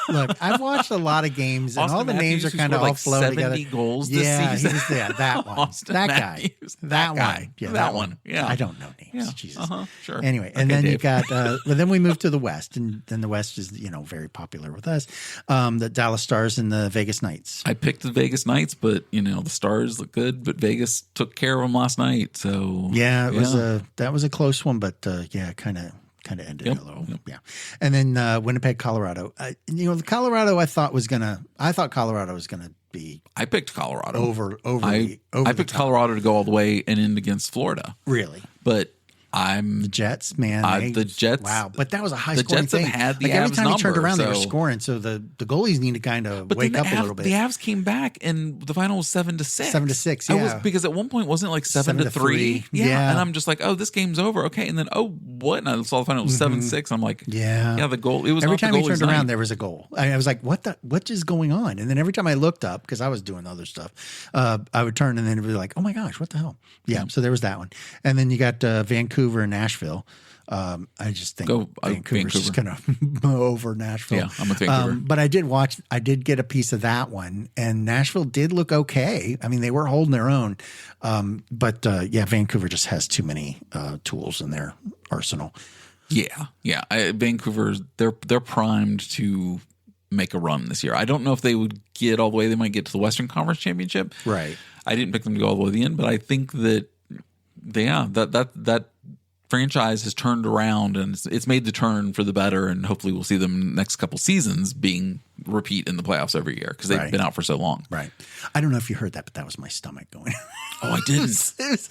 Look, I've watched a lot of games, and Austin all the Matthews, names are kind of all flow 70 together. Goals this season. That one. Austin that Matthews. guy. That guy. one. Yeah, that one. Yeah. I don't know names. Yeah. Jesus. Sure. Anyway, and then you got. Well, then we moved to the West, and then the West is very popular with us. The Dallas Stars and the Vegas Knights. I picked the Vegas Knights, but the Stars look good. But Vegas took care of them last night. So it was that was a close one, but kind of ended a little. Yep. Yeah. And then Winnipeg, Colorado. The Colorado I thought Colorado was gonna be. I picked Colorado over. I picked Colorado to go all the way and end against Florida. Really, but the Jets, man. The Jets. Wow, but that was a high the scoring Jets thing. Have had the like Avs every time number, you turned around, they were scoring. So the goalies need to kind of wake up a little bit. The Avs came back, and the final was 7-6. 7-6. Yeah, because at one point wasn't it like 7-3. Yeah, and I'm just like, oh, this game's over. Okay, and then what? And I saw the final was 7-6. I'm like, the goal. It was every not time the you turned night. around, there was a goal. I was like, what is going on? And then every time I looked up, because I was doing other stuff, I would turn and then it would be like, oh my gosh, what the hell? Yeah. So there was that one, and then you got Vancouver and Nashville. I just think Vancouver's just going to mow over Nashville. Yeah, I'm with Vancouver. But I did get a piece of that one, and Nashville did look okay. I mean, they were holding their own. But Vancouver just has too many tools in their arsenal. Yeah. Vancouver, they're primed to make a run this year. I don't know if they would get all the way. They might get to the Western Conference Championship. Right. I didn't pick them to go all the way to the end, but I think that that franchise has turned around, and it's made the turn for the better, and hopefully we'll see them next couple seasons being repeat in the playoffs every year because they've been out for so long. Right. I don't know if you heard that, but that was my stomach going. Oh, I didn't.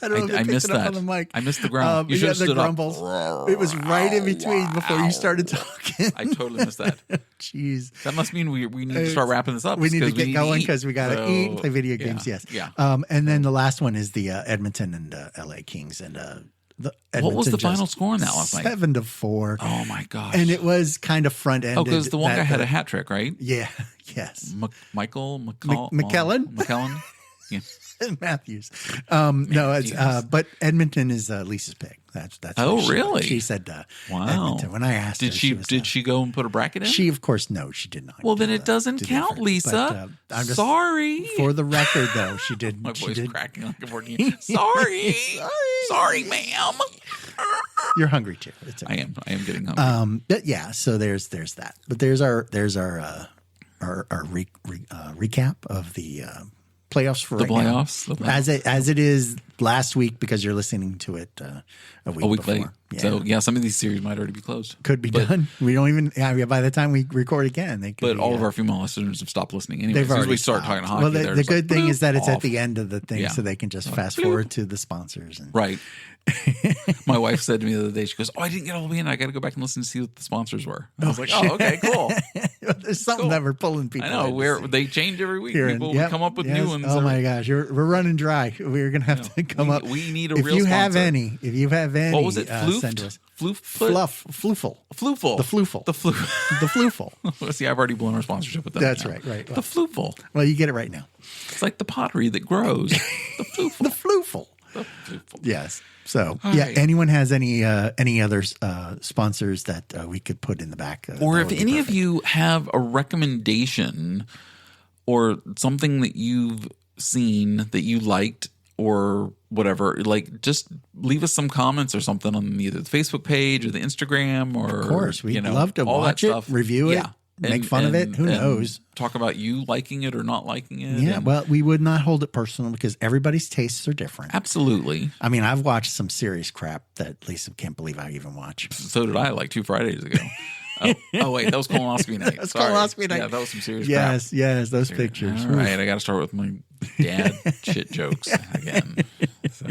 I missed that. On the mic. I missed the ground. You should have stood grumbles. up. It was right in between before you started talking. I totally missed that. Jeez. That must mean we need to start wrapping this up. We need to get going because we got to eat and play video games. Yes. Yeah. And then the last one is the Edmonton and LA Kings and what was the final score in that last night? 7-4. Oh my gosh! And it was kind of front ended. Oh, because the one guy had a hat trick, right? Yeah. Yes. McKellen. Yeah. Matthews. No, it's but Edmonton is Lisa's pick. That's. Oh, really? She said, "Wow." Edmonton. When I asked her, did she go and put a bracket in? She, of course, no, she did not. Well, then it doesn't count, Lisa. But, I'm just, sorry. For the record, though, she did. My voice cracking like a 14. Sorry, ma'am. You're hungry too. It's okay. I am getting hungry. But yeah. So there's that. But there's our recap of the playoffs for the right playoffs. Now. As it is last week because you're listening to it a week before. Late. Yeah. So some of these series might already be closed. Could be done. We don't even. By the time we record again, they could. But all of our female listeners have stopped listening anyway. As soon as we start talking hockey, well, the good thing is that it's off. At the end of the thing, so they can just fast forward to the sponsors. Right. My wife said to me the other day, she goes, "Oh, I didn't get all the way in. I got to go back and listen to see what the sponsors were." I was like, "Oh, okay, cool." There's something that we're pulling people. I know they change every week. People come up with new ones. Oh my gosh, we're running dry. We're gonna have to come up. We need a if real you sponsor. If you have any, what was it? Send to us. Flooful. The flooful. The flooful. See, I've already blown our sponsorship with that. That's now. right. The flooful. Well, you get it right now. It's like the pottery that grows. The flooful. The flooful. The flooful. Yes. So, right. Anyone has any other sponsors that we could put in the back? Or if any of you have a recommendation or something that you've seen that you liked or whatever, like just leave us some comments or something on either the Facebook page or the Instagram or, of course, we'd love to watch it, review it. Make fun of it. Who knows? Talk about you liking it or not liking it. Yeah, well, we would not hold it personal because everybody's tastes are different. Absolutely. I mean, I've watched some serious crap that Lisa can't believe I even watch. So did I like 2 Fridays ago. Oh, wait, that was colonoscopy night. That was Sorry. colonoscopy night. Yeah, that was some serious crap. Yes, those pictures. All right, I got to start with my dad shit jokes again. So.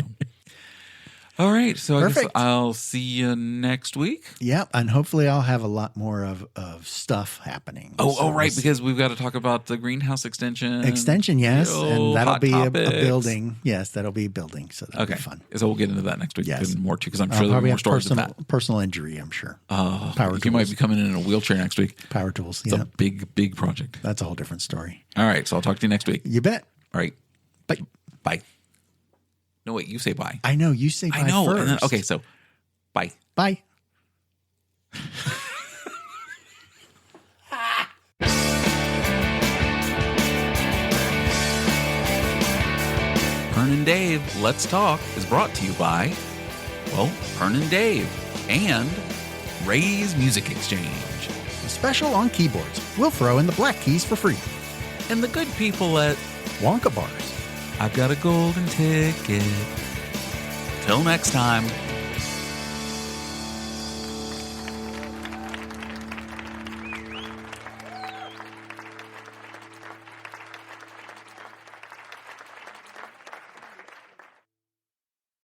All right, so I guess I'll see you next week. Yep, and hopefully I'll have a lot more of stuff happening. Right, because we've got to talk about the greenhouse extension. Extension, yes, and that'll be a building. Yes, that'll be a building, so that'll be fun. So we'll get into that next week. Yes. And more too, because I'm sure there'll be more stories of that. Personal injury, I'm sure. Power you might be coming in a wheelchair next week. Power tools, It's a big project. That's a whole different story. All right, so I'll talk to you next week. You bet. All right. Bye. Bye. No, wait, you say bye. I know, you say bye first. Then, okay, so bye. Bye. Pern and Dave, Let's Talk is brought to you by, Pern and Dave and Ray's Music Exchange. A special on keyboards. We'll throw in the black keys for free. And the good people at Wonka Bars. I've got a golden ticket. Till next time.